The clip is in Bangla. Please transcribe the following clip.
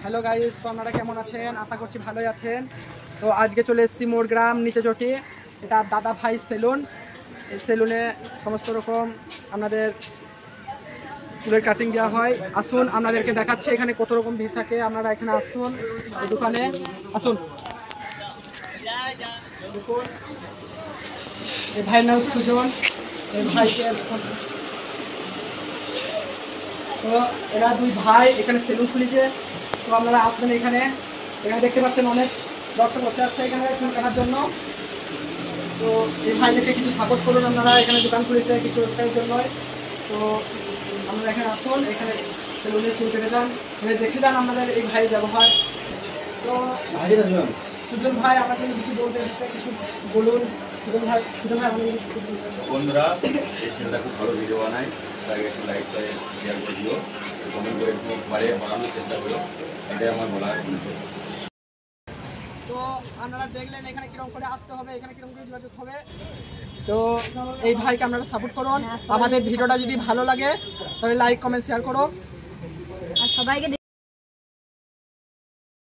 হ্যালো গাইস, তো আপনারা কেমন আছেন? আশা করছি ভালোই আছেন। তো আজকে চলে এসেছি মোর গ্রাম নিচে চটি। এটা দাদা ভাই সেলুন। এই সেলুনে সমস্ত রকম আপনাদের চুলের কাটিং দেওয়া হয়। আসুন আপনাদেরকে দেখাচ্ছি এখানে কত রকম ভিড় থাকে। আপনারা এখানে আসুন, এই দোকানে আসুন। দেখুন, এই ভাইয়ের নাম সুজন। এই ভাইকে তো এরা দুই ভাই এখানে সেলুন খুলেছে। তো আপনারা আসবেন এখানে। এখানে দেখতে পাচ্ছেন অনেক দর্শক বসে আছে এখানে চুল কাটার জন্য। তো এই ভাইদেরকে কিছু সাপোর্ট করুন। আপনারা এখানে দোকান খুলেছে কিছু রোজগারের জন্যই। তো আপনারা এখানে আসুন, এখানে সেলুনে চুল কেটে যান, দেখে যান আপনাদের এই ভাই ব্যবহার। তো সুজন ভাই আপনাকে কিছু বলতে কিছু বলুন। সুজন ভাই আমাকে কিছু বন্ধুরা, এই ছেলেটা খুব ভালো ভিডিও বানায়, তাকে একটু লাইক শেয়ার করে দিও, কমেন্ট করে একটু বানানোর চেষ্টা করো, এটাই আমার বলার। তো আপনারা দেখলেন এখানে কিরকম করে আসতে হবে, এখানে কিরকম করে যোগাযোগ হবে। তো এই ভাইকে আপনারা সাপোর্ট করুন। আমাদের ভিডিওটা যদি ভালো লাগে তাহলে লাইক কমেন্ট শেয়ার করো আর সবাইকে।